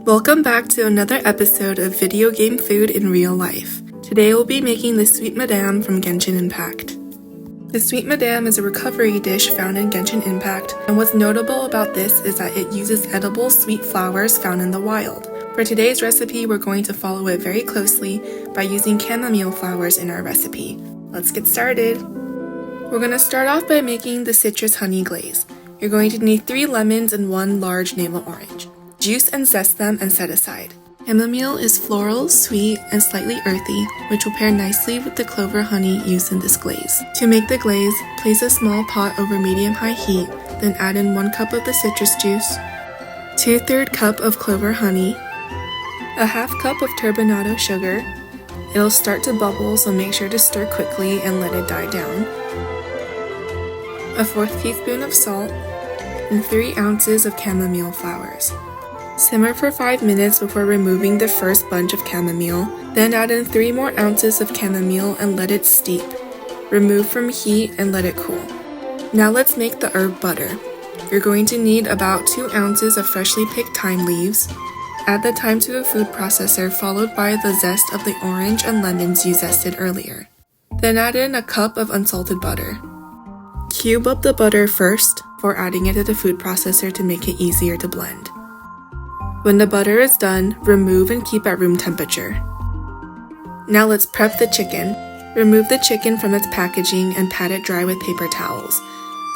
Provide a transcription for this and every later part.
Welcome back to another episode of Video Game Food in Real Life. Today we'll be making the Sweet Madame from Genshin Impact. The Sweet Madame is a recovery dish found in Genshin Impact, and what's notable about this is that it uses edible sweet flowers found in the wild. For today's recipe, we're going to follow it very closely by using chamomile flowers in our recipe. Let's get started! We're going to start off by making the citrus honey glaze. You're going to need 3 lemons and 1 large navel orange. Juice and zest them and set aside. Chamomile is floral, sweet, and slightly earthy, which will pair nicely with the clover honey used in this glaze. To make the glaze, place a small pot over medium-high heat, then add in 1 cup of the citrus juice, 2/3 cup of clover honey, a half cup of turbinado sugar. It'll start to bubble, so make sure to stir quickly and let it die down, a 1/4 teaspoon of salt, and 3 ounces of chamomile flowers. Simmer for 5 minutes before removing the first bunch of chamomile, then add in 3 more ounces of chamomile and let it steep. Remove from heat and let it cool. Now let's make the herb butter. You're going to need about 2 ounces of freshly picked thyme leaves. Add the thyme to a food processor, followed by the zest of the orange and lemons you zested earlier. Then add in a cup of unsalted butter. Cube up the butter first before adding it to the food processor to make it easier to blend. When the butter is done, remove and keep at room temperature. Now let's prep the chicken. Remove the chicken from its packaging and pat it dry with paper towels.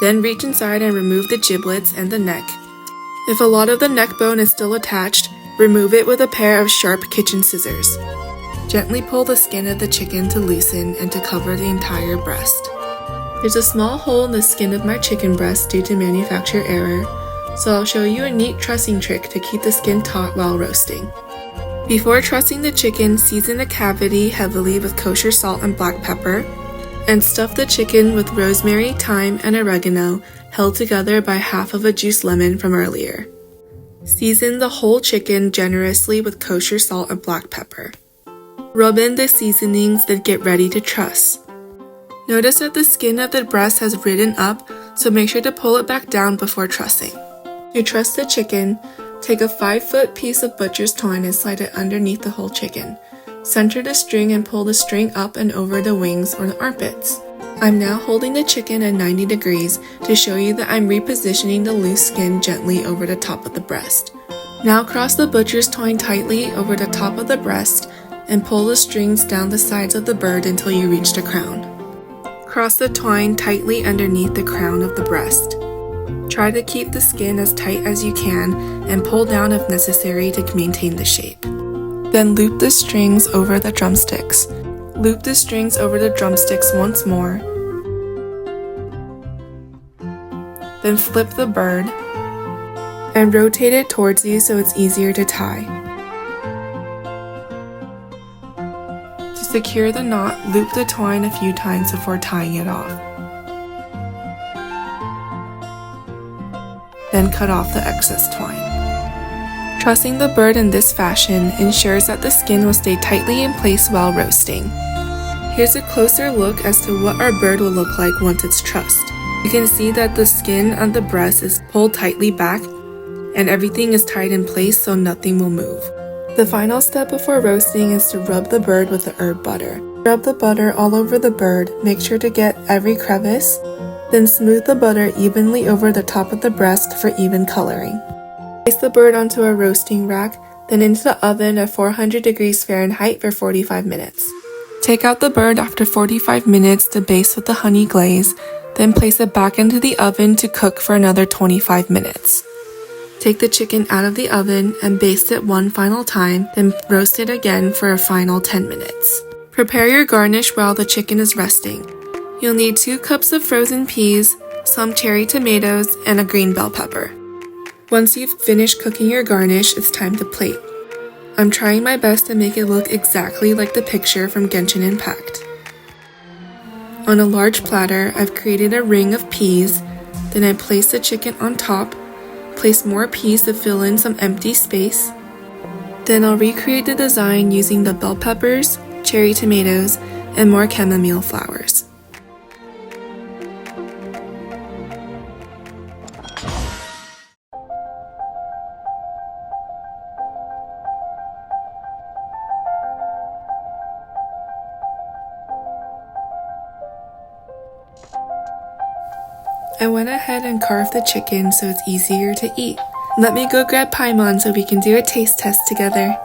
Then reach inside and remove the giblets and the neck. If a lot of the neck bone is still attached, remove it with a pair of sharp kitchen scissors. Gently pull the skin of the chicken to loosen and to cover the entire breast. There's a small hole in the skin of my chicken breast due to manufacturer error, so I'll show you a neat trussing trick to keep the skin taut while roasting. Before trussing the chicken, season the cavity heavily with kosher salt and black pepper, and stuff the chicken with rosemary, thyme, and oregano held together by half of a juiced lemon from earlier. Season the whole chicken generously with kosher salt and black pepper. Rub in the seasonings, then get ready to truss. Notice that the skin of the breast has ridden up, so make sure to pull it back down before trussing. To truss the chicken, take a 5-foot piece of butcher's twine and slide it underneath the whole chicken. Center the string and pull the string up and over the wings or the armpits. I'm now holding the chicken at 90 degrees to show you that I'm repositioning the loose skin gently over the top of the breast. Now cross the butcher's twine tightly over the top of the breast and pull the strings down the sides of the bird until you reach the crown. Cross the twine tightly underneath the crown of the breast. Try to keep the skin as tight as you can and pull down if necessary to maintain the shape. Then loop the strings over the drumsticks. Loop the strings over the drumsticks once more. Then flip the bird and rotate it towards you so it's easier to tie. To secure the knot, loop the twine a few times before tying it off. Then cut off the excess twine. Trussing the bird in this fashion ensures that the skin will stay tightly in place while roasting. Here's a closer look as to what our bird will look like once it's trussed. You can see that the skin on the breast is pulled tightly back and everything is tied in place so nothing will move. The final step before roasting is to rub the bird with the herb butter. Rub the butter all over the bird, make sure to get every crevice, then smooth the butter evenly over the top of the breast for even coloring. Place the bird onto a roasting rack, then into the oven at 400 degrees Fahrenheit for 45 minutes. Take out the bird after 45 minutes to baste with the honey glaze, then place it back into the oven to cook for another 25 minutes. Take the chicken out of the oven and baste it one final time, then roast it again for a final 10 minutes. Prepare your garnish while the chicken is resting. You'll need 2 cups of frozen peas, some cherry tomatoes, and a green bell pepper. Once you've finished cooking your garnish, it's time to plate. I'm trying my best to make it look exactly like the picture from Genshin Impact. On a large platter, I've created a ring of peas, then I place the chicken on top, place more peas to fill in some empty space. Then I'll recreate the design using the bell peppers, cherry tomatoes, and more chamomile flowers. I went ahead and carved the chicken so it's easier to eat. Let me go grab Paimon so we can do a taste test together.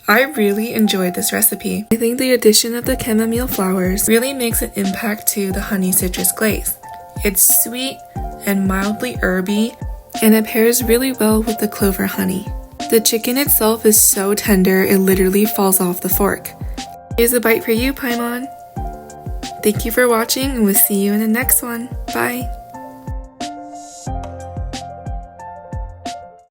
I really enjoyed this recipe. I think the addition of the chamomile flowers really makes an impact to the honey citrus glaze. It's sweet and mildly herby, and it pairs really well with the clover honey. The chicken itself is so tender it literally falls off the fork. Here's a bite for you, Paimon. Thank you for watching, and we'll see you in the next one. Bye!